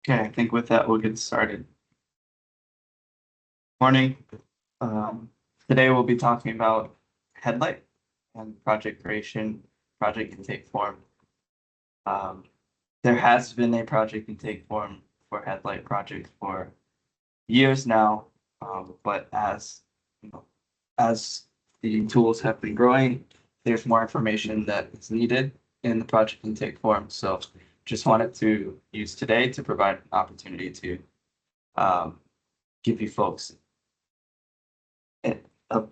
Okay, I think with that, we'll get started. Morning. Um, Today we'll be talking about Headlight and project creation, project intake form. Um, there has been a project intake form for Headlight project for years now, but you know, as the tools have been growing, there's more information that is needed in the project intake form. So just wanted to use today to provide an opportunity to um, give you folks a, a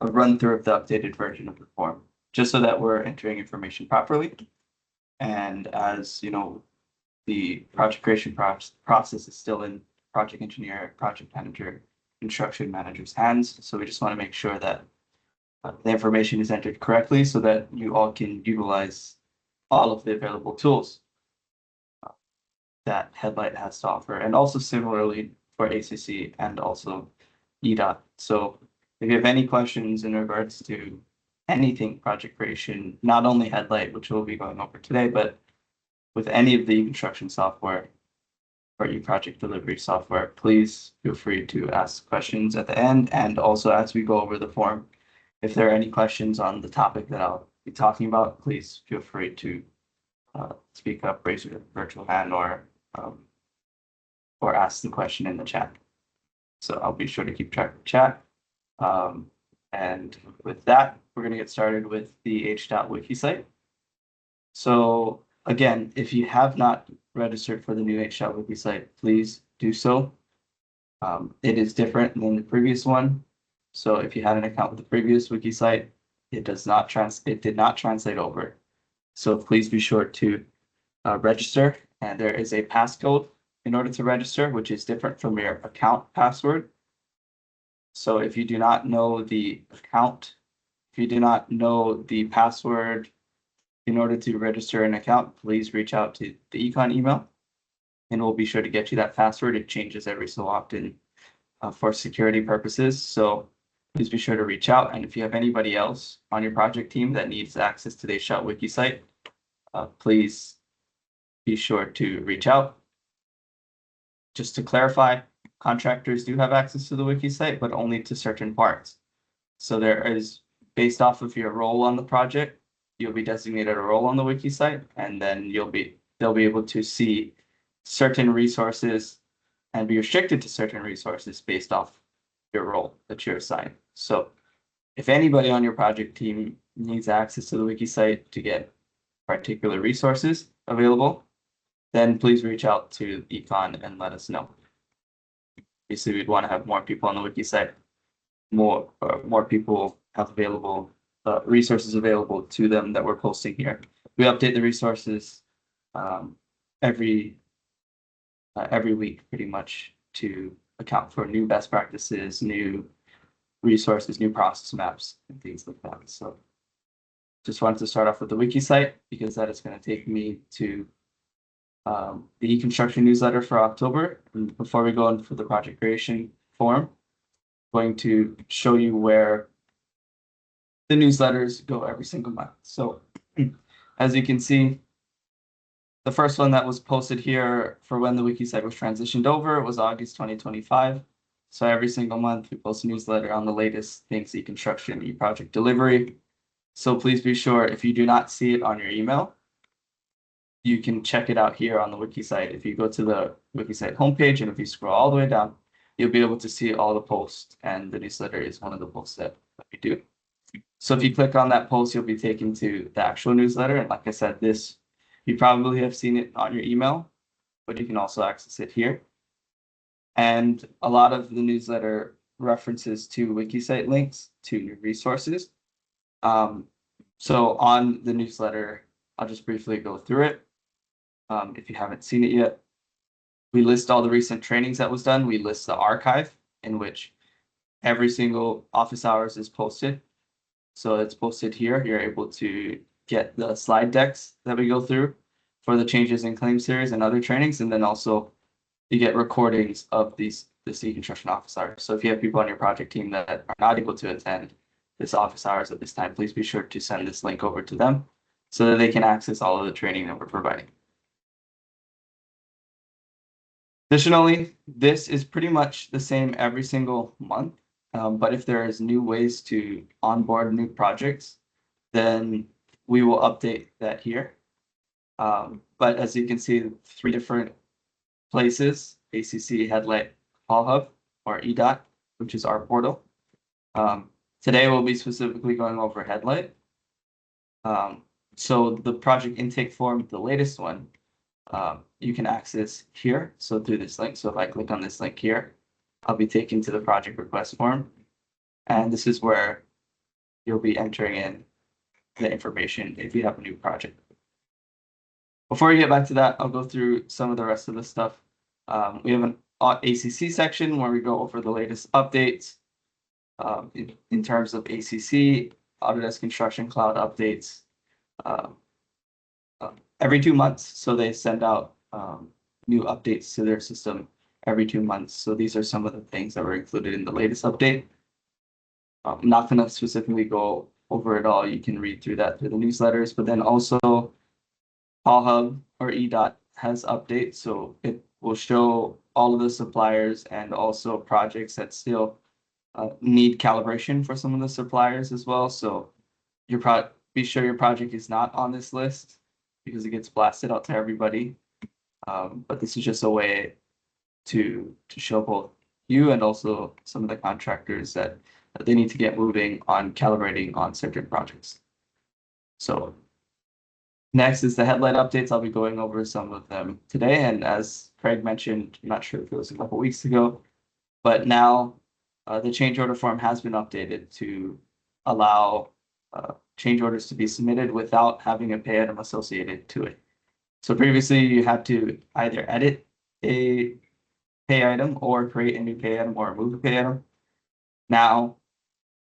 run through of the updated version of the form, just so that we're entering information properly. And as you know, the project creation process is still in project engineer, project manager, construction manager's hands. So we just want to make sure that the information is entered correctly so that you all can utilize all of the available tools that Headlight has to offer, and also similarly for ACC and also EDOT. So if you have any questions in regards to anything project creation, not only Headlight, which we'll be going over today, but with any of the construction software or e-project delivery software, please feel free to ask questions at the end. And also as we go over the form, if there are any questions on the topic that I'll be talking about, please feel free to speak up, raise your virtual hand, um, or ask the question in the chat. So I'll be sure to keep track of the chat. And with that, we're going to get started with the H.wiki site. So again, if you have not registered for the new H.wiki site, please do so. It is different than the previous one. So if you had an account with the previous wiki site, it did not translate over. So please be sure to register, and there is a passcode in order to register, which is different from your account password. So if you do not know the account, if you do not know the password in order to register an account, please reach out to the econ email and we'll be sure to get you that password. It changes every so often for security purposes. So please be sure to reach out. And if you have anybody else on your project team that needs access to the H.wiki site, please be sure to reach out. Just to clarify, contractors do have access to the wiki site, but only to certain parts. So there is, based off of your role on the project, you'll be designated a role on the wiki site, and then they'll be able to see certain resources and be restricted to certain resources based off your role that you're assigned. So if anybody on your project team needs access to the wiki site to get particular resources available, then please reach out to econ and let us know. Obviously, we'd want to have more people on the wiki site, more people have available resources available to them that we're posting here. We update the resources every week, pretty much, to account for new best practices, new resources, new process maps, and things like that. So just wanted to start off with the wiki site because that is going to take me to the e-construction newsletter for October. And before we go into the project creation form, I'm going to show you where the newsletters go every single month. So as you can see, the first one that was posted here for when the wiki site was transitioned over was August 2025. So every single month we post a newsletter on the latest things e-construction, e-project delivery. So please be sure, if you do not see it on your email, you can check it out here on the wiki site. If you go to the wiki site homepage and if you scroll all the way down, you'll be able to see all the posts, and the newsletter is one of the posts that we do. So if you click on that post, you'll be taken to the actual newsletter. And like I said, you probably have seen it on your email, but you can also access it here. And a lot of the newsletter references to wiki site links to new resources. So on the newsletter, I'll just briefly go through it. If you haven't seen it yet, we list all the recent trainings that was done. We list the archive in which every single office hours is posted. So it's posted here. You're able to get the slide decks that we go through for the changes in claim series and other trainings. And then also you get recordings of the e-construction office hours. So if you have people on your project team that are not able to attend this office hours at this time, please be sure to send this link over to them so that they can access all of the training that we're providing. Additionally, this is pretty much the same every single month. But if there is new ways to onboard new projects, then we will update that here. But as you can see, 3 different places: ACC, Headlight, Call Hub, or EDOT, which is our portal. Today we'll be specifically going over Headlight. So the project intake form, the latest one, you can access here. So through this link. So if I click on this link here, I'll be taken to the project request form. And this is where you'll be entering in the information if you have a new project. Before we get back to that, I'll go through some of the rest of the stuff. We have an ACC section where we go over the latest updates in terms of ACC, Autodesk Construction Cloud updates every 2 months. So they send out new updates to their system every 2 months. So these are some of the things that were included in the latest update. I'm not going to specifically go over it all. You can read through that through the newsletters, but then also Call Hub or EDOT has updates. So it will show all of the suppliers and also projects that still need calibration for some of the suppliers as well. So be sure your project is not on this list because it gets blasted out to everybody. But this is just a way to show both you and also some of the contractors that they need to get moving on calibrating on certain projects. So next is the Headlight updates. I'll be going over some of them today. And as Craig mentioned, I'm not sure if it was a couple weeks ago, but now the change order form has been updated to allow change orders to be submitted without having a pay item associated to it. So previously you had to either edit a pay item or create a new pay item or remove a pay item. Now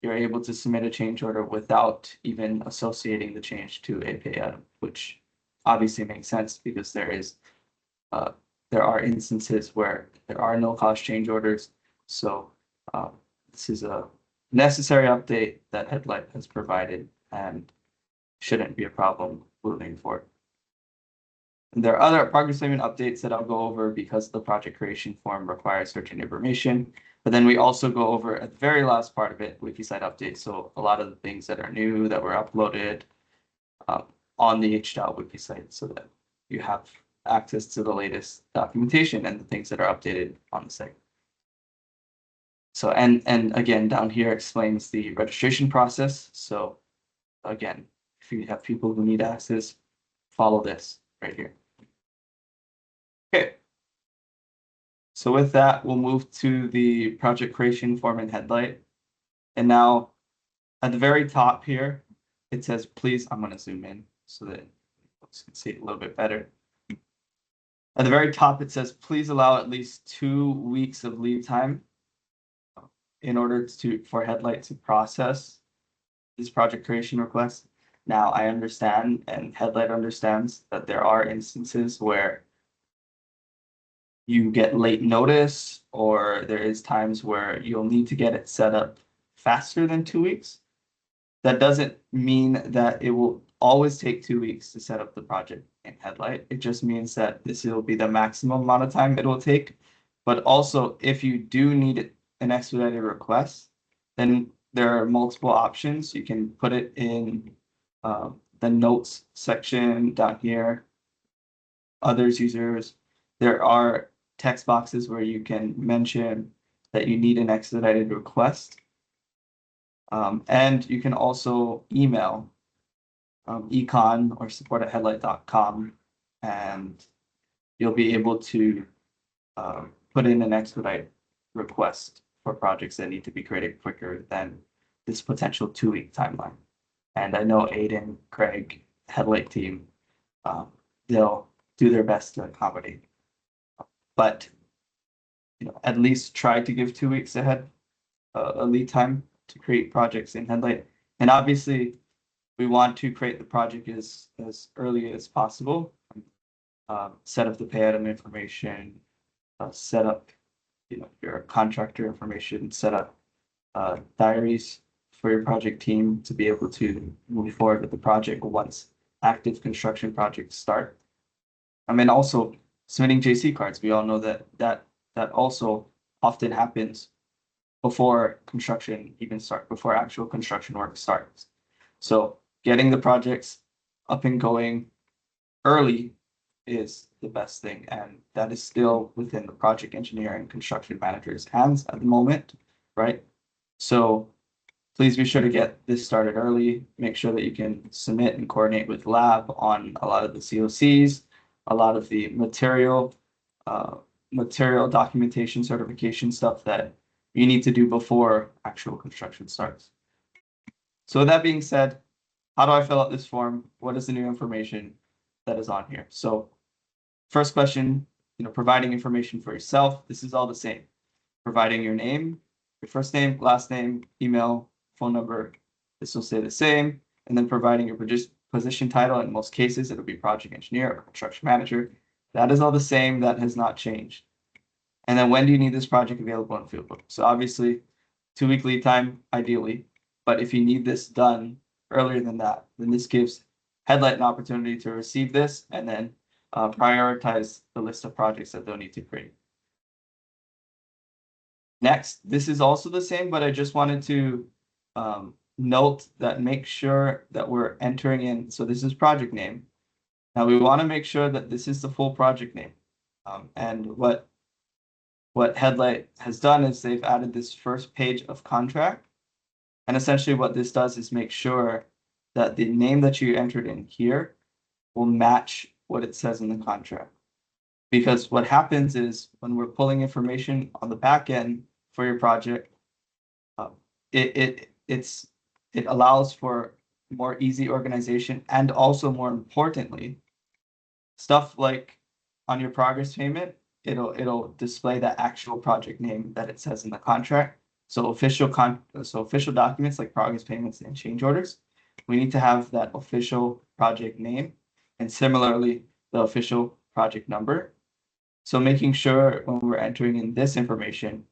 you're able to submit a change order without even associating the change to a pay item, which obviously makes sense because there are instances where there are no cost change orders. So this is a necessary update that Headlight has provided and shouldn't be a problem moving forward. And there are other progress statement updates that I'll go over because the project creation form requires certain information. But then we also go over at the very last part of it, wiki site updates. So a lot of the things that are new that were uploaded on the HDAO wiki site so that you have access to the latest documentation and the things that are updated on the site. So, and again, down here explains the registration process. So again, if you have people who need access, follow this right here. Okay. So with that, we'll move to the project creation form in Headlight. And now at the very top here, it says, please, I'm going to zoom in so that folks can see it a little bit better. At the very top, it says, please allow at least 2 weeks of lead time in order for Headlight to process this project creation request. Now, I understand and Headlight understands that there are instances where you get late notice or there is times where you'll need to get it set up faster than 2 weeks. That doesn't mean that it will always take 2 weeks to set up the project in Headlight. It just means that this will be the maximum amount of time it will take. But also, if you do need an expedited request, then there are multiple options. You can put it in the notes section down here. Others users, there are text boxes where you can mention that you need an expedited request. And you can also email econ or support@headlight.com and you'll be able to put in an expedite request for projects that need to be created quicker than this potential 2-week timeline. And I know Aiden, Craig, Headlight team, they'll do their best to accommodate. But at least try to give 2 weeks ahead a lead time to create projects in Headlight. And obviously, we want to create the project as early as possible. Set up the pay item information, set up your contractor information, set up diaries for your project team to be able to move forward with the project once active construction projects start. I mean, also submitting JC cards. We all know that also often happens before construction even starts, before actual construction work starts. So getting the projects up and going early is the best thing, and that is still within the project engineer and construction manager's hands at the moment, right? So please be sure to get this started early. Make sure that you can submit and coordinate with lab on a lot of the COCs, a lot of the material documentation, certification stuff that you need to do before actual construction starts. So with that being said, how do I fill out this form? What is the new information that is on here? So first question, providing information for yourself. This is all the same. Providing your name, your first name, last name, email, phone number. This will stay the same. And then providing your position title. In most cases, it'll be project engineer or construction manager. That is all the same. That has not changed. And then when do you need this project available in Fieldbook? So obviously 2-week lead time, ideally. But if you need this done earlier than that, then this gives Headlight an opportunity to receive this and then prioritize the list of projects that they'll need to create. Next, this is also the same, but I just wanted to note that make sure that we're entering in. So this is project name. Now we want to make sure that this is the full project name. And what Headlight has done is they've added this first page of contract. And essentially what this does is make sure that the name that you entered in here will match what it says in the contract. Because what happens is when we're pulling information on the back end for your project, it allows for more easy organization, and also more importantly, stuff like on your progress payment, it'll display the actual project name that it says in the contract. So official documents like progress payments and change orders, we need to have that official project name, and similarly the official project number. So making sure when we're entering in this information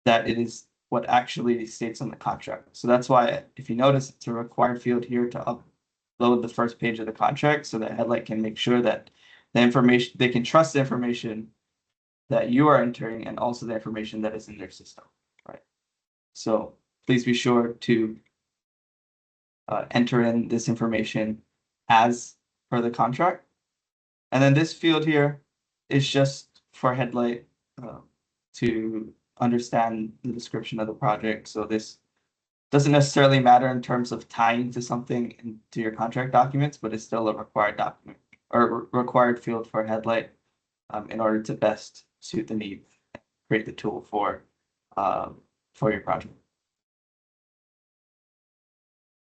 that it is what actually states on the contract. So that's why, if you notice, it's a required field here to upload the first page of the contract so that Headlight can make sure that the information, they can trust the information that you are entering and also the information that is in their system, right? So please be sure to enter in this information as per the contract. And then this field here is just for Headlight to understand the description of the project. So this doesn't necessarily matter in terms of tying to something into your contract documents, but it's still a required document or required field for Headlight in order to best suit the need, create the tool for your project.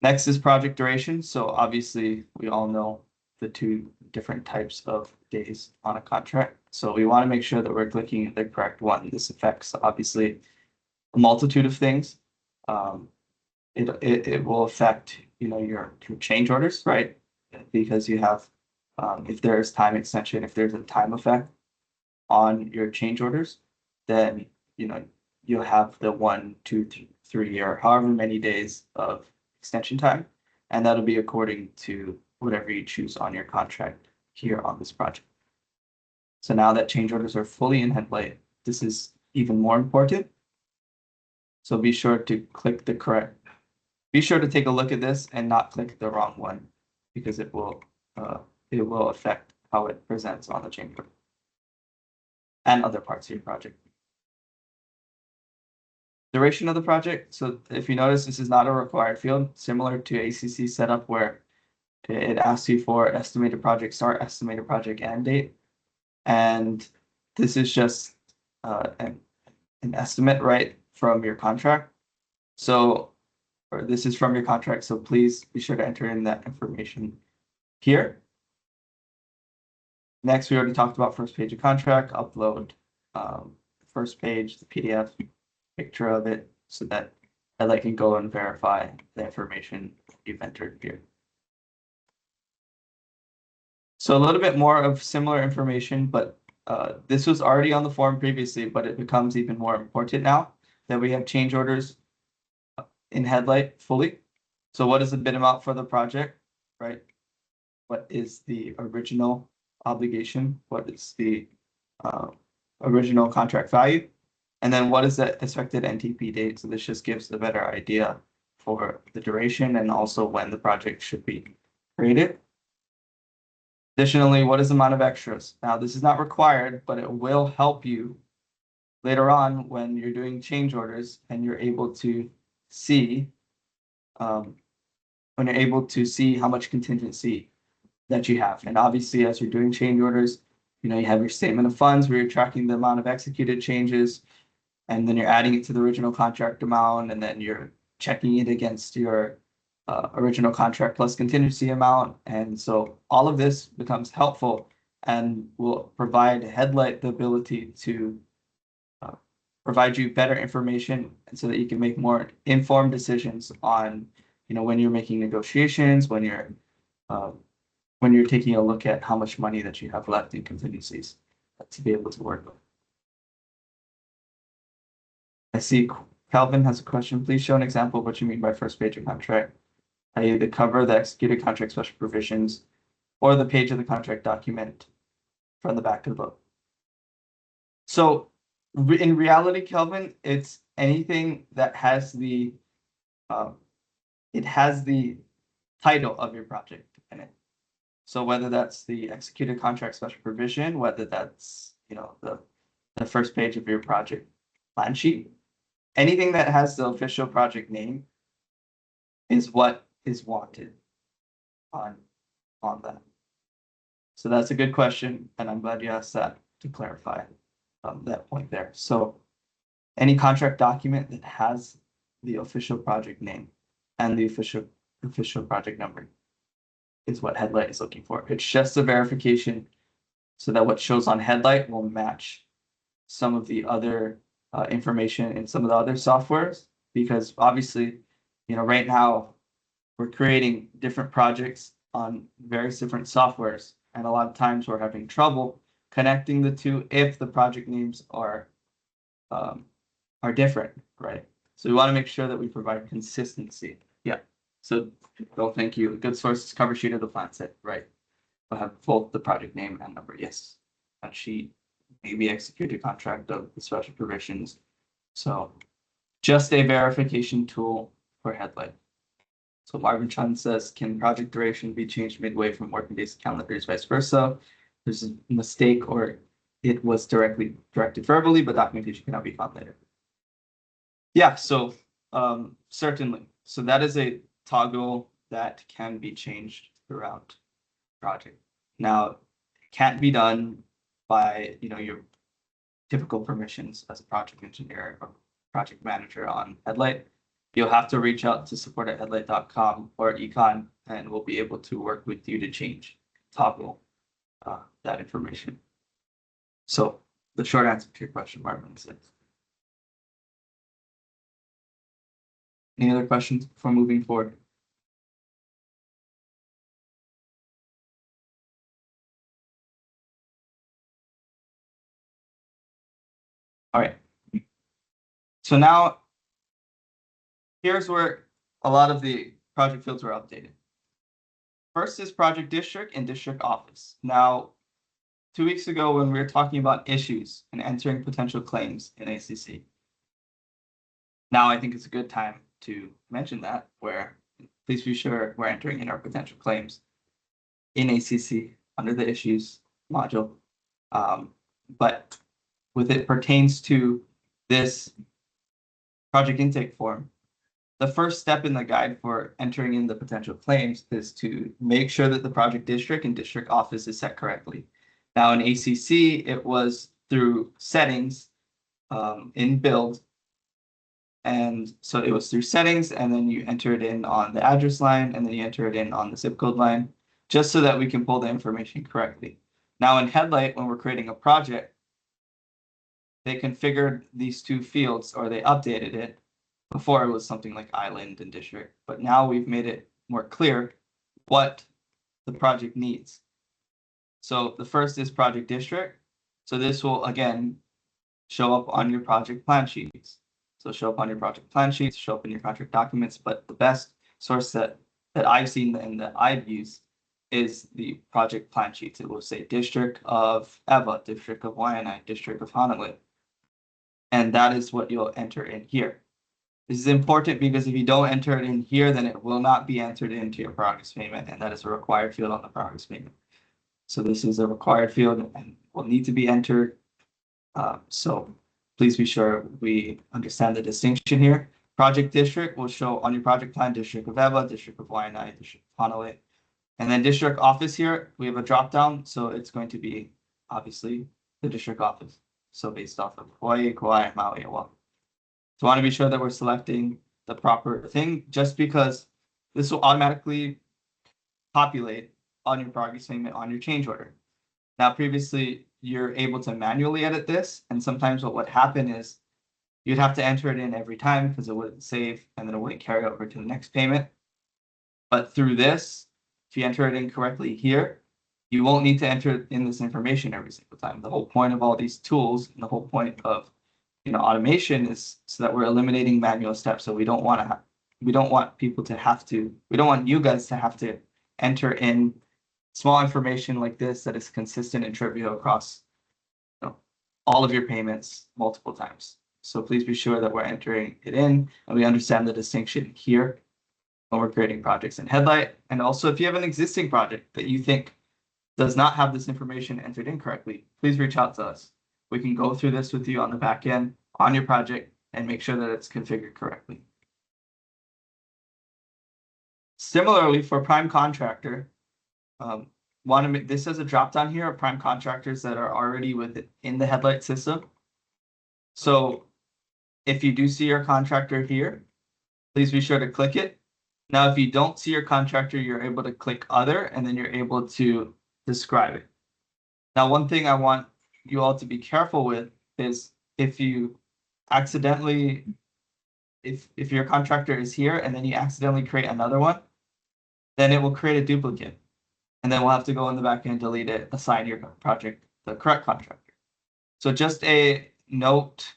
Next is project duration. So obviously we all know the two different types of days on a contract. So we want to make sure that we're clicking the correct one. This affects obviously a multitude of things. It will affect your change orders, right? Because you have if there's time extension, if there's a time effect on your change orders, then you'll have the 1, 2, 3 year, however many days of extension time, and that'll be according to whatever you choose on your contract here on this project. So now that change orders are fully in Headlight, this is even more important. So be sure to click the correct. Be sure to take a look at this and not click the wrong one, because it will affect how it presents on the change order and other parts of your project. Duration of the project. So if you notice, this is not a required field, similar to ACC setup where it asks you for estimated project start, estimated project end date. And this is just an estimate, right, from your contract. So, or this is from your contract. So please be sure to enter in that information here. Next, we already talked about first page of contract, upload first page, the PDF, picture of it, so that Headlight can go and verify the information you've entered here. So a little bit more of similar information, but this was already on the form previously, but it becomes even more important now that we have change orders in Headlight fully. So what is the bid amount for the project, right? What is the original obligation, what is the original contract value, and then what is the expected NTP date. So this just gives a better idea for the duration and also when the project should be created. Additionally, what is the amount of extras? Now, this is not required, but it will help you later on when you're doing change orders and you're able to see how much contingency that you have. And obviously, as you're doing change orders, you have your statement of funds where you're tracking the amount of executed changes, and then you're adding it to the original contract amount, and then you're checking it against your original contract plus contingency amount. And so all of this becomes helpful and will provide Headlight the ability to provide you better information, and so that you can make more informed decisions on, when you're making negotiations, when you're taking a look at how much money that you have left in contingencies to be able to work with. I see Calvin has a question. Please show an example of what you mean by first page of contract, i.e. the cover, the executed contract special provisions, or the page of the contract document from the back to the book. So in reality, Kelvin, it's anything that has the title of your project in it. So whether that's the executed contract special provision, whether that's the first page of your project plan sheet, anything that has the official project name is what is wanted on that. So that's a good question, and I'm glad you asked that to clarify that point there. So any contract document that has the official project name and the official project number is what Headlight is looking for. It's just a verification so that what shows on Headlight will match some of the other information in some of the other softwares, because obviously, right now we're creating different projects on various different softwares, and a lot of times we're having trouble connecting the two if the project names are different, right? So we want to make sure that we provide consistency. Yeah. So, well, thank you. Good sources cover sheet of the plan set, right? We'll have both the project name and number. Yes. That sheet, maybe executed contract of the special provisions. So just a verification tool for Headlight. So Marvin Chun says, can project duration be changed midway from working days to calendars, vice versa? There's a mistake or it was directed verbally, but documentation cannot be found later. Yeah, so certainly. So that is a toggle that can be changed throughout the project. Now, it can't be done by your typical permissions as a project engineer or project manager on Headlight. You'll have to reach out to support@headlight.com or econ, and we'll be able to work with you to toggle that information. So the short answer to your question, Marvin, is yes. Any other questions before moving forward? All right. So now here's where a lot of the project fields were updated. First is project district and district office. Now, 2 weeks ago when we were talking about issues and entering potential claims in ACC, now I think it's a good time to mention that, where please be sure we're entering in our potential claims in ACC under the issues module. But with it pertains to this project intake form, the first step in the guide for entering in the potential claims is to make sure that the project district and district office is set correctly. Now in ACC, it was through settings in build. And so it was through settings, and then you enter it in on the address line, and then you enter it in on the zip code line, just so that we can pull the information correctly. Now in Headlight, when we're creating a project, they configured these two fields, or they updated it. Before it was something like island and district, but now we've made it more clear what the project needs. So the first is project district. So this will again show up on your project plan sheets. So show up on your project plan sheets, show up in your contract documents, but the best source that I've seen and that I've used is the project plan sheets. It will say District of Eva, District of Waianae, District of Honolulu. And that is what you'll enter in here. This is important because if you don't enter it in here, then it will not be entered into your progress payment, and that is a required field on the progress payment. So this is a required field and will need to be entered. So please be sure we understand the distinction here. Project district will show on your project plan, District of Eva, District of Waianae, District of Honolulu. And then district office here, we have a drop down, so it's going to be obviously the district office. So based off of Hawaii, Kauai, Maui, Oahu. So I want to be sure that we're selecting the proper thing, just because this will automatically populate on your progress payment on your change order. Now, previously, you're able to manually edit this, and sometimes what would happen is you'd have to enter it in every time because it wouldn't save, and then it wouldn't carry over to the next payment. But through this, if you enter it in correctly here, you won't need to enter in this information every single time. The whole point of all these tools and the whole point of automation is so that we're eliminating manual steps. So we don't want people to have to, we don't want you guys to have to enter in small information like this that is consistent and trivial across all of your payments multiple times. So please be sure that we're entering it in and we understand the distinction here when we're creating projects in Headlight. And also, if you have an existing project that you think does not have this information entered in correctly, please reach out to us. We can go through this with you on the back end on your project and make sure that it's configured correctly. Similarly, for prime contractor, want to make this as a drop down here of prime contractors that are already within the Headlight system. So if you do see your contractor here, please be sure to click it. Now, if you don't see your contractor, you're able to click other, and then you're able to describe it. Now, one thing I want you all to be careful with is if you accidentally, if your contractor is here and then you accidentally create another one, then it will create a duplicate. And then we'll have to go in the back end, delete it, assign your project the correct contractor. So just a note,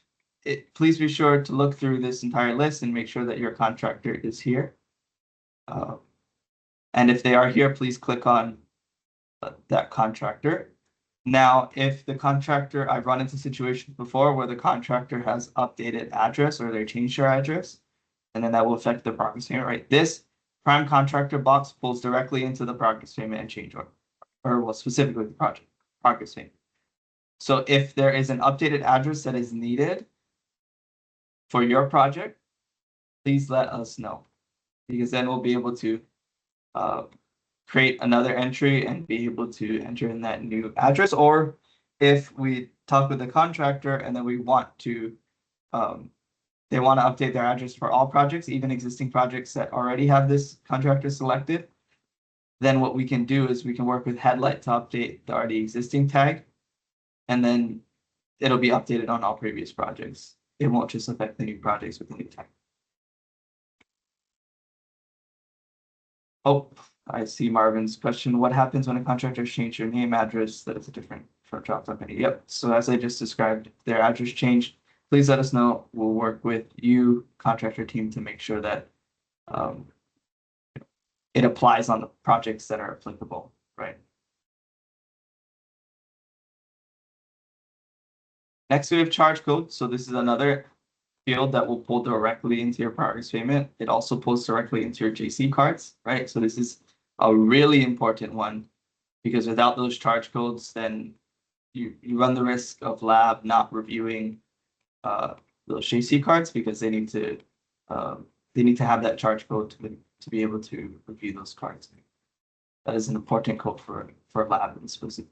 please be sure to look through this entire list and make sure that your contractor is here. And if they are here, please click on that contractor. Now, if the contractor, I've run into situations before where the contractor has updated address or they changed their address, and then that will affect the progress payment, right? This prime contractor box pulls directly into the progress payment and change order, or well, specifically the project progress payment. So if there is an updated address that is needed for your project, please let us know, because then we'll be able to create another entry and be able to enter in that new address. Or if we talk with the contractor and then we want to, they want to update their address for all projects, even existing projects that already have this contractor selected, then what we can do is we can work with Headlight to update the already existing tag, and then it'll be updated on all previous projects. It won't just affect the new projects with the new tag. Oh, I see Marvin's question. What happens when a contractor changes your name, address that is a different for drop company? Yep. So as I just described, their address changed. Please let us know. We'll work with you, contractor team, to make sure that it applies on the projects that are applicable, right? Next, we have charge code. So this is another field that will pull directly into your progress payment. It also pulls directly into your JC cards, right? So this is a really important one, because without those charge codes, then you run the risk of lab not reviewing those JC cards, because they need to have that charge code to be able to review those cards. That is an important code for lab in specific.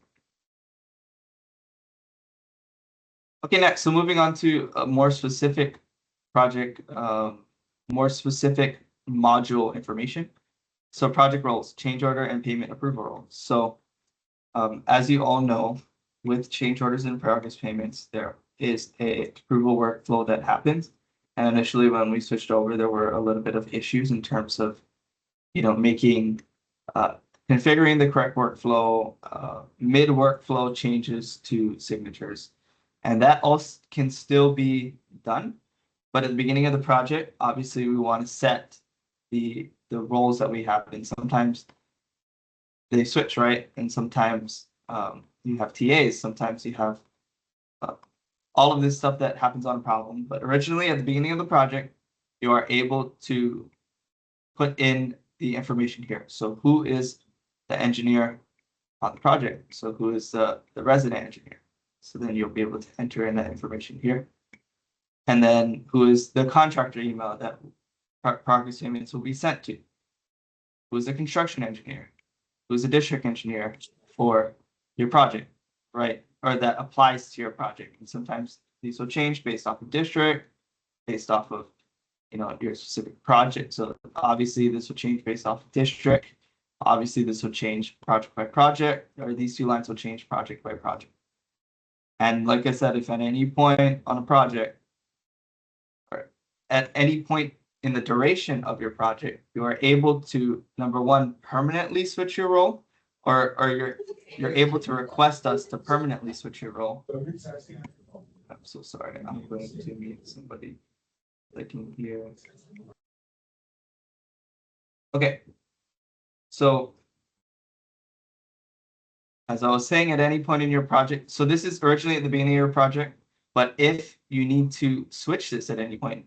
Okay, next, so moving on to a more specific project, more specific module information. So project roles, change order and payment approval roles. So as you all know, with change orders and progress payments, there is a approval workflow that happens. And initially when we switched over, there were a little bit of issues in terms of, making, configuring the correct workflow, mid workflow changes to signatures. And that also can still be done. But at the beginning of the project, obviously we want to set the roles that we have. And sometimes they switch, right? And sometimes you have TAs, sometimes you have all of this stuff that happens on a problem. But originally at the beginning of the project, you are able to put in the information here. So who is the engineer on the project? So who is the resident engineer? So then you'll be able to enter in that information here. And then who is the contractor email that progress payments will be sent to? Who is the construction engineer? Who is the district engineer for your project, right? Or that applies to your project. And sometimes these will change based off of district, based off of your specific project. So obviously this will change based off of district. Obviously this will change project by project, or these two lines will change project by project. And like I said, if at any point on a project, or at any point in the duration of your project, you are able to, number one, permanently switch your role, or you're able to request us to permanently switch your role. I'm so sorry. I'm going to meet somebody clicking here. Okay. So as I was saying, at any point in your project, so this is originally at the beginning of your project, but if you need to switch this at any point,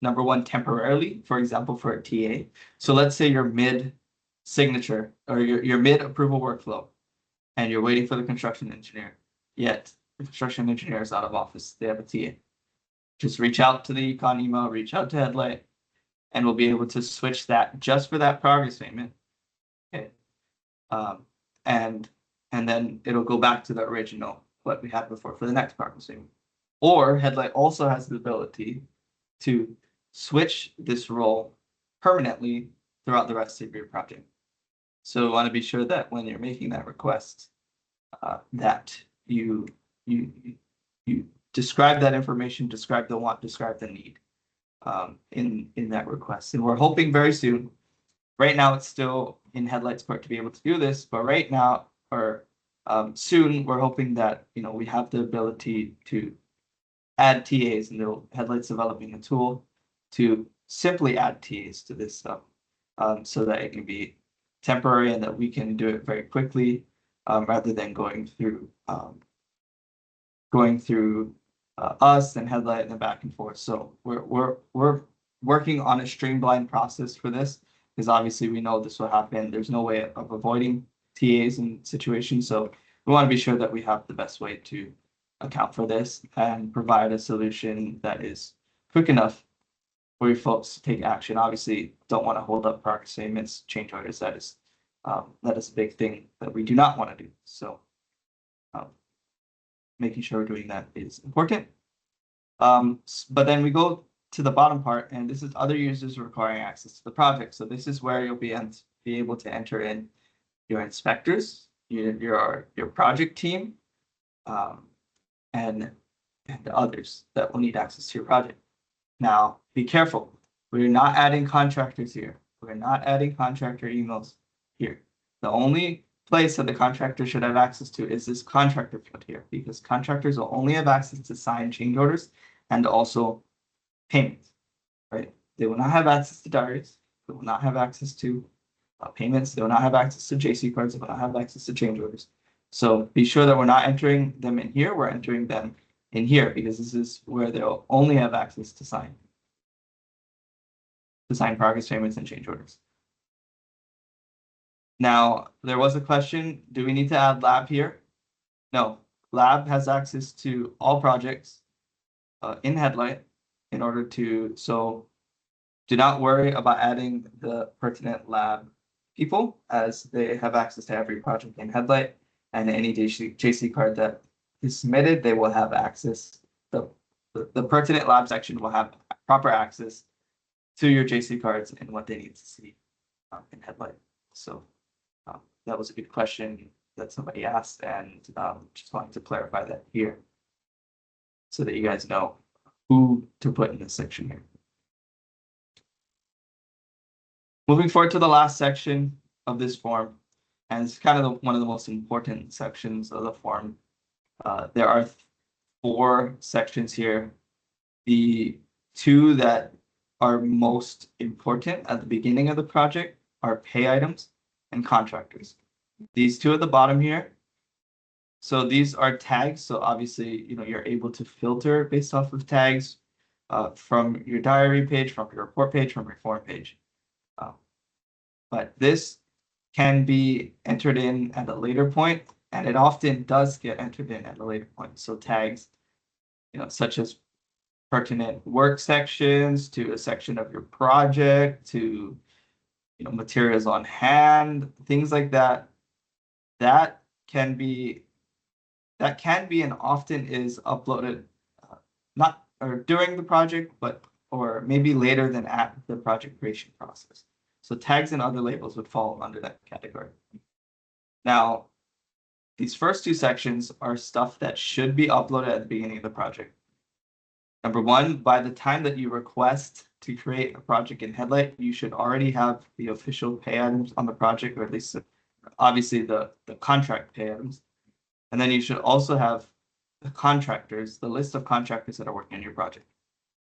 number one, temporarily, for example, for a TA. So let's say you're mid signature or your mid approval workflow and you're waiting for the construction engineer, yet the construction engineer is out of office. They have a TA. Just reach out to the econ email, reach out to Headlight, and we'll be able to switch that just for that progress payment. Okay. And then it'll go back to the original, what we had before for the next progress payment. Or Headlight also has the ability to switch this role permanently throughout the rest of your project. So we want to be sure that when you're making that request, that you describe that information, describe the want, describe the need in that request. And we're hoping very soon. Right now, it's still in Headlight's part to be able to do this, but right now, or soon, we're hoping that we have the ability to add TAs, and Headlight's developing a tool to simply add TAs to this stuff, so that it can be temporary and that we can do it very quickly, rather than going through us and Headlight and then back and forth. So we're working on a streamlined process for this, because obviously we know this will happen. There's no way of avoiding TAs in situations, so we want to be sure that we have the best way to account for this and provide a solution that is quick enough for you folks to take action. Obviously, don't want to hold up progress payments, change orders. That is a big thing that we do not want to do. So making sure we're doing that is important. But then we go to the bottom part, and this is other users requiring access to the project. So this is where you'll be able to enter in your inspectors, your project team, and others that will need access to your project. Now, be careful. We're not adding contractors here. We're not adding contractor emails here. The only place that the contractor should have access to is this contractor field here, because contractors will only have access to sign change orders and also payments, right? They will not have access to diaries. They will not have access to payments. They will not have access to JC cards. They will not have access to change orders. So be sure that we're not entering them in here. We're entering them in here, because this is where they'll only have access to sign progress payments and change orders. Now, there was a question, do we need to add lab here? No, lab has access to all projects in Headlight in order to, so do not worry about adding the pertinent lab people, as they have access to every project in Headlight, and any JC card that is submitted, they will have access. The pertinent lab section will have proper access to your JC cards and what they need to see in Headlight. So that was a good question that somebody asked, and just wanted to clarify that here so that you guys know who to put in this section here. Moving forward to the last section of this form, and it's kind of one of the most important sections of the form. There are 4 sections here. The 2 that are most important at the beginning of the project are pay items and contractors. these two at the bottom here. So these are tags. So obviously, you're able to filter based off of tags from your diary page, from your report page, from your form page. But this can be entered in at a later point, and it often does get entered in at a later point. So tags, such as pertinent work sections to a section of your project to materials on hand, things like that. That can be and often is uploaded not or during the project, but or maybe later than at the project creation process. So tags and other labels would fall under that category. Now, these first two sections are stuff that should be uploaded at the beginning of the project. Number one, by the time that you request to create a project in Headlight, you should already have the official pay items on the project, or at least obviously the contract pay items. And then you should also have the contractors, the list of contractors that are working on your project.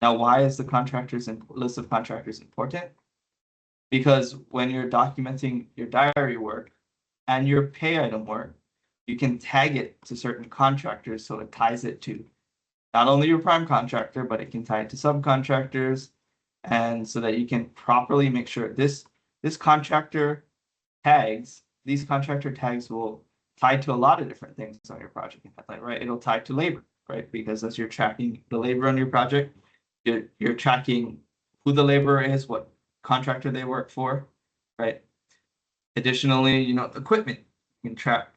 Now, why is the contractors and list of contractors important? Because when you're documenting your diary work and your pay item work, you can tag it to certain contractors so it ties it to not only your prime contractor, but it can tie it to subcontractors, and so that you can properly make sure these contractor tags will tie to a lot of different things on your project in Headlight, right? It'll tie to labor, right? Because as you're tracking the labor on your project, you're tracking who the laborer is, what contractor they work for, right? Additionally, equipment. You can track,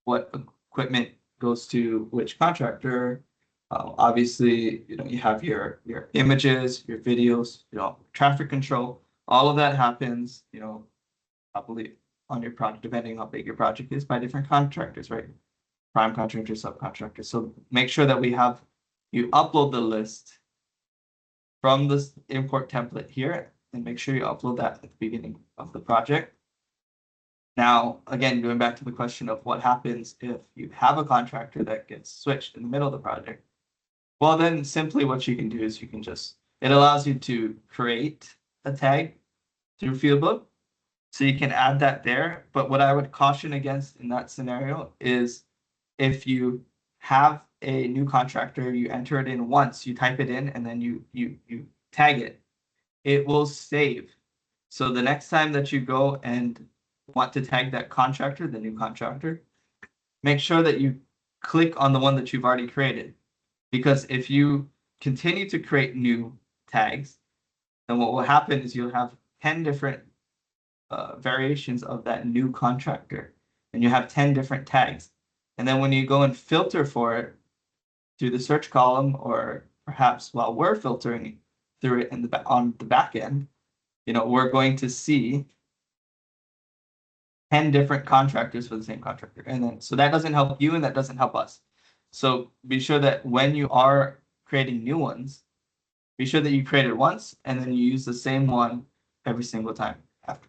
what equipment goes to which contractor. Obviously, you have your images, your videos, traffic control. All of that happens, probably on your project, depending on how big your project is, by different contractors, right? Prime contractors, subcontractors. So make sure that you upload the list from this import template here, and make sure you upload that at the beginning of the project. Now, again, going back to the question of what happens if you have a contractor that gets switched in the middle of the project. Well, then simply what you can do is it allows you to create a tag through Fieldbook. So you can add that there. But what I would caution against in that scenario is if you have a new contractor, you enter it in once, you type it in, and then you tag it, it will save. So the next time that you go and want to tag that contractor, the new contractor, make sure that you click on the one that you've already created. Because if you continue to create new tags, then what will happen is you'll have 10 different variations of that new contractor, and you have 10 different tags. And then when you go and filter for it through the search column, or perhaps while we're filtering through it on the back end, we're going to see 10 different contractors for the same contractor. And then, so that doesn't help you and that doesn't help us. So be sure that when you are creating new ones, be sure that you create it once and then you use the same one every single time after.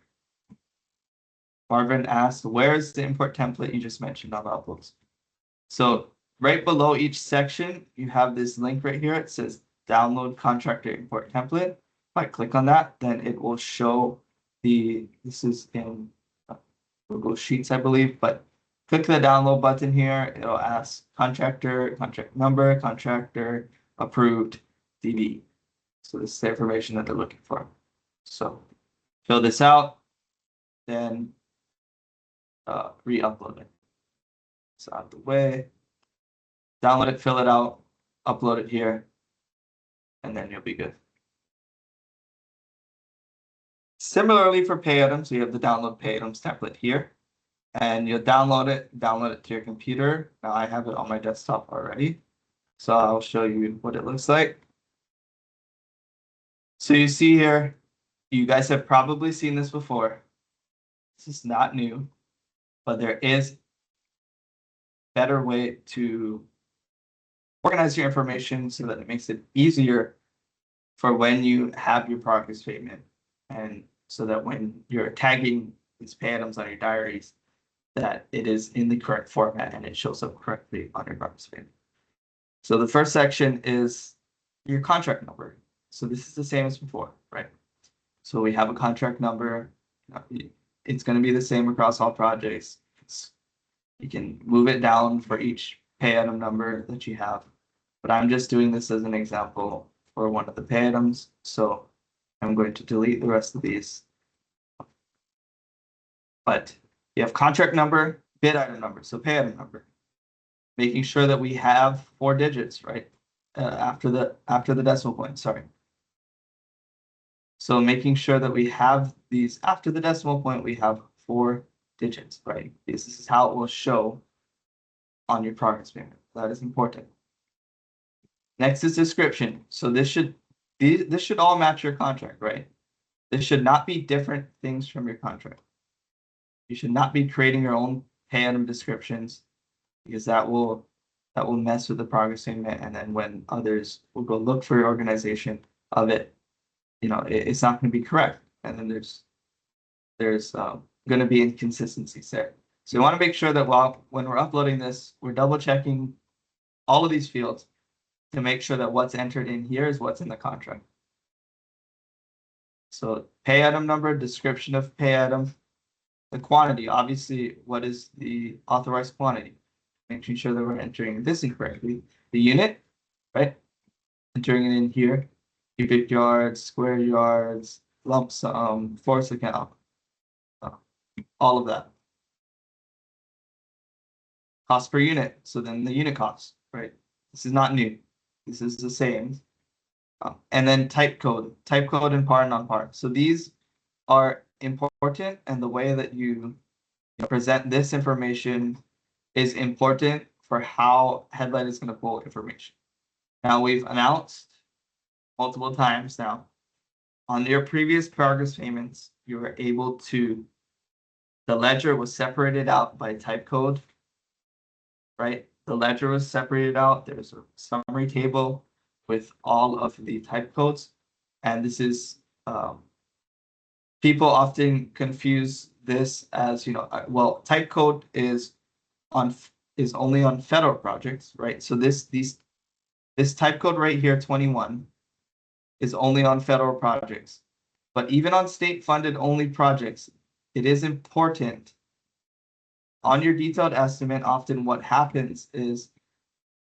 Marvin asked, where's the import template you just mentioned on the uploads? So right below each section, you have this link right here. It says download contractor import template. If I click on that, then it will show this is in Google Sheets, I believe, but click the download button here. It'll ask contractor, contract number, contractor, approved, DD. So this is the information that they're looking for. So fill this out, then re-upload it. It's out of the way. Download it, fill it out, upload it here, and then you'll be good. Similarly for pay items, we have the download pay items template here. And you'll download it to your computer. Now I have it on my desktop already. So I'll show you what it looks like. So you see here, you guys have probably seen this before. This is not new, but there is a better way to organize your information so that it makes it easier for when you have your progress statement, and so that when you're tagging these pay items on your diaries, that it is in the correct format and it shows up correctly on your progress statement. So the first section is your contract number. So this is the same as before, right? So we have a contract number. it's going to be the same across all projects. You can move it down for each pay item number that you have. But I'm just doing this as an example for one of the pay items. So I'm going to delete the rest of these. But you have contract number, bid item number, so pay item number. Making sure that we have 4 digits, right? After the decimal point, sorry. So making sure that we have these after the decimal point, we have 4 digits, right? This is how it will show on your progress payment. That is important. Next is description. So this should all match your contract, right? This should not be different things from your contract. You should not be creating your own pay item descriptions, because that will mess with the progress payment, and then when others will go look for your organization of it, you know, it's not going to be correct, and then there's going to be inconsistencies there. So you want to make sure that when we're uploading this, we're double checking all of these fields to make sure that what's entered in here is what's in the contract. So pay item number, description of pay item, the quantity, obviously, what is the authorized quantity? Making sure that we're entering this incorrectly. The unit, right? Entering it in here. Cubic yards, square yards, lump sum, force account, all of that. Cost per unit. So then the unit cost, right? This is not new. This is the same. And then type code and par and non-par. So these are important, and the way that you present this information is important for how Headlight is going to pull information. Now, we've announced multiple times now on your previous progress payments, you were able to, the ledger was separated out by type code, right? The ledger was separated out. There's a summary table with all of the type codes. And this is, people often confuse this as, well, type code is only on federal projects, right? So this type code right here, 21, is only on federal projects. But even on state-funded only projects, it is important. On your detailed estimate, often what happens is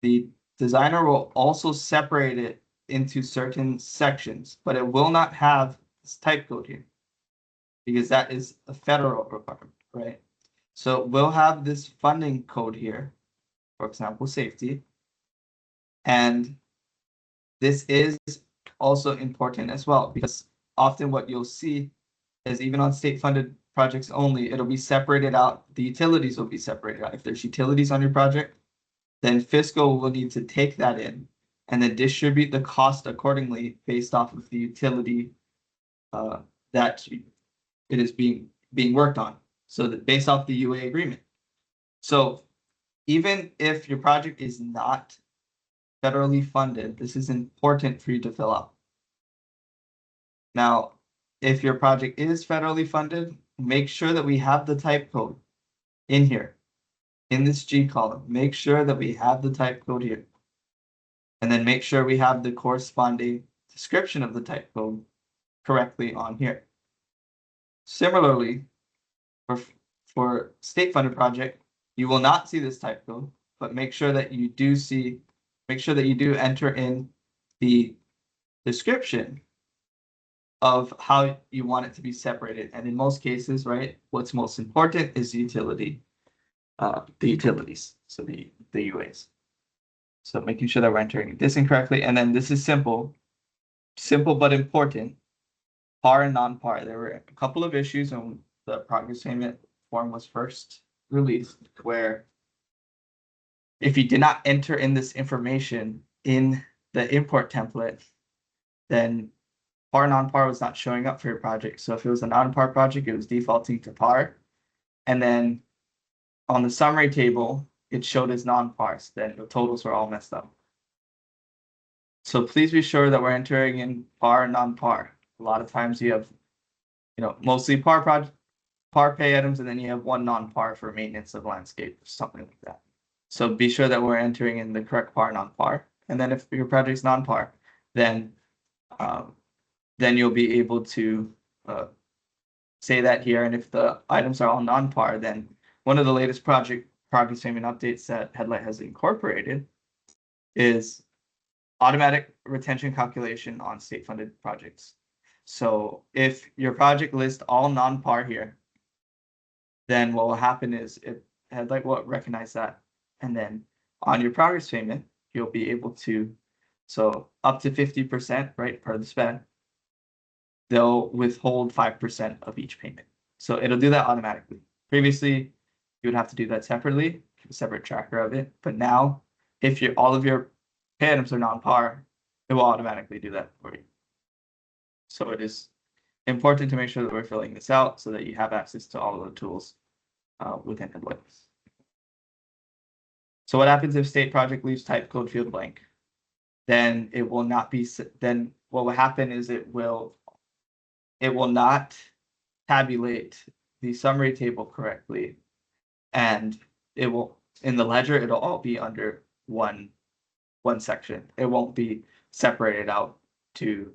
the designer will also separate it into certain sections, but it will not have this type code here, because that is a federal requirement, right? So we'll have this funding code here, for example, safety. And this is also important as well, because often what you'll see is even on state-funded projects only, it'll be separated out. The utilities will be separated out. If there's utilities on your project, then fiscal will need to take that in and then distribute the cost accordingly based off of the utility that it is being worked on. So that based off the UA agreement. So even if your project is not federally funded, this is important for you to fill out. Now, if your project is federally funded, make sure that we have the type code in here, in this G column. Make sure that we have the type code here. And then make sure we have the corresponding description of the type code correctly on here. Similarly, for state-funded project, you will not see this type code, but make sure that you do enter in the description of how you want it to be separated. And in most cases, right, what's most important is the utilities, so the UAs. So making sure that we're entering this incorrectly. And then this is simple but important, par and non-par. There were a couple of issues when the progress payment form was first released, where if you did not enter in this information in the import template, then par non-par was not showing up for your project. So if it was a non-par project, it was defaulting to par. And then on the summary table, it showed as non-par. So then the totals were all messed up. So please be sure that we're entering in par and non-par. A lot of times you have, mostly par pay items, and then you have one non-par for maintenance of landscape or something like that. So be sure that we're entering in the correct par non-par. And then if your project's non-par, then you'll be able to say that here. And if the items are all non-par, then one of the latest project progress payment updates that Headlight has incorporated is automatic retention calculation on state-funded projects. So if your project lists all non-par here, then what will happen is Headlight will recognize that, and then on your progress payment, you'll be able to, so up to 50%, right, per the spend, they'll withhold 5% of each payment. So it'll do that automatically. Previously, you would have to do that separately, keep a separate tracker of it. But now, if all of your pay items are non-par, it will automatically do that for you. So it is important to make sure that we're filling this out so that you have access to all of the tools within Headlight. So what happens if state project leaves type code field blank? Then it will not be, then what will happen is it will not tabulate the summary table correctly. And it will, in the ledger, it'll all be under one section. It won't be separated out to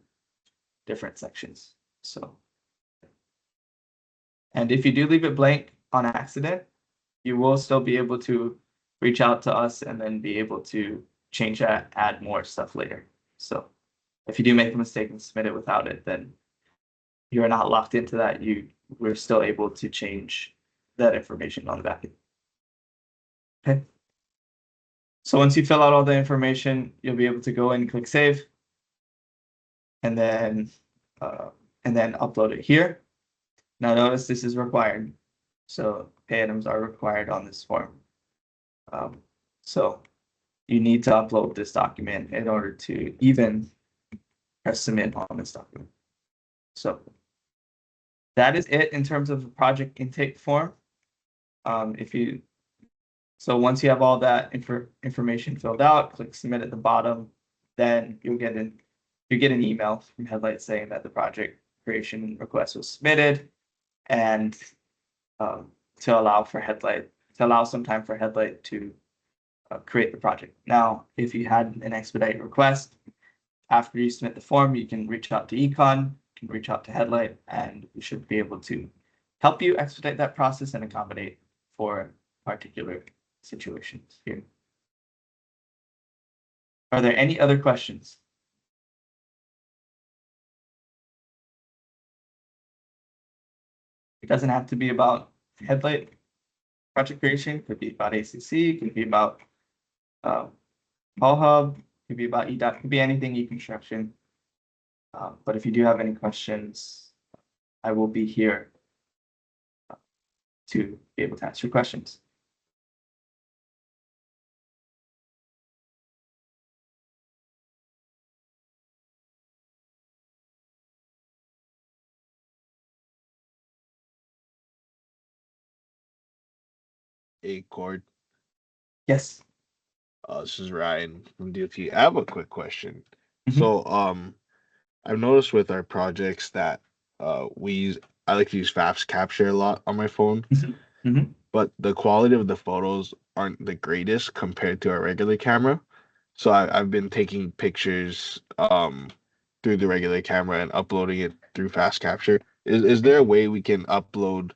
different sections. So, and if you do leave it blank on accident, you will still be able to reach out to us and then be able to change that, add more stuff later. So if you do make a mistake and submit it without it, then you're not locked into that. We're still able to change that information on the back end. Okay. So once you fill out all the information, you'll be able to go in and click save, and then upload it here. Now notice this is required. So pay items are required on this form. So you need to upload this document in order to even press submit on this document. So that is it in terms of the project intake form. So once you have all that information filled out, click submit at the bottom, then you'll get an email from Headlight saying that the project creation request was submitted, and to allow some time for Headlight to create the project. Now, if you had an expedite request, after you submit the form, you can reach out to Econ, you can reach out to Headlight, and we should be able to help you expedite that process and accommodate for particular situations here. Are there any other questions? It doesn't have to be about Headlight project creation. It could be about ACC. It could be about Hall Hub. It could be about EDOT. It could be anything e-construction. But if you do have any questions, I will be here to be able to answer your questions. Cord. Yes. This is Ryan from DOT. I have a quick question. Mhm. So, I've noticed with our projects that I like to use fast capture a lot on my phone, Mhm. but the quality of the photos aren't the greatest compared to our regular camera. So I've been taking pictures through the regular camera and uploading it through fast capture. Is there a way we can upload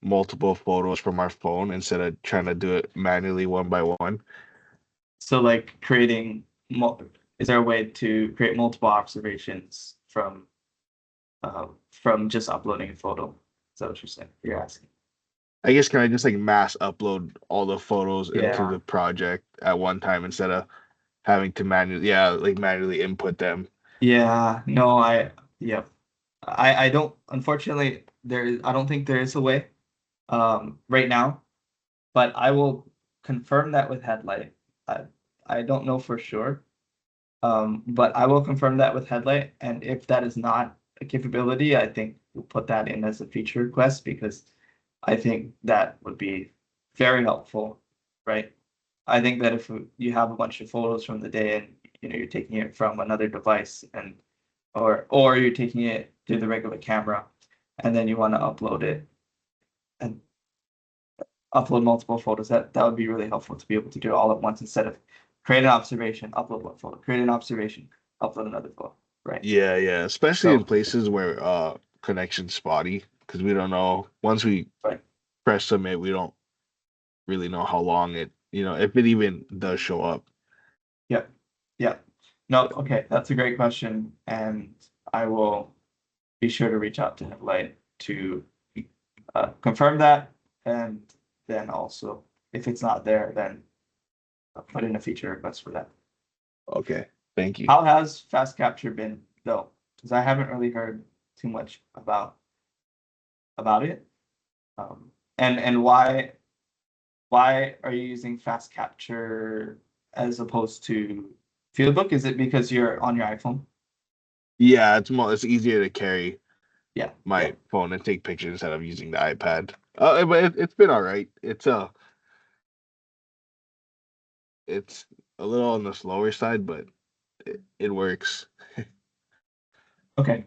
multiple photos from our phone instead of trying to do it manually one by one? So like is there a way to create multiple observations from just uploading a photo? Is that what you're asking? I guess can I just like mass upload all the photos into Yeah. the project at one time instead of having to manually input them? Yeah. No, yep. I don't, unfortunately, I don't think there is a way right now, but I will confirm that with Headlight. I don't know for sure. But I will confirm that with Headlight, and if that is not a capability, I think we'll put that in as a feature request, because I think that would be very helpful, right? I think that if you have a bunch of photos from the day and you're taking it from another device, and or you're taking it through the regular camera, and then you want to upload it and upload multiple photos, that would be really helpful to be able to do it all at once, instead of create an observation, upload one photo, create an observation, upload another photo, right? Yeah, especially in So places where connection's spotty. because we don't know once we Right. press submit, we don't really know how long it, if it even does show up. Yep. Yep. No, okay, that's a great question, and I will be sure to reach out to Headlight to confirm that, and then also, if it's not there, then I'll put in a feature request for that. Okay, thank you. How has fast capture been though? Because I haven't really heard too much about it. And why are you using fast capture as opposed to Fieldbook? Is it because you're on your iPhone? Yeah, it's easier to carry Yeah, yeah. my phone and take pictures instead of using the iPad. But it's been all right. It's a little on the slower side, but it works. Okay.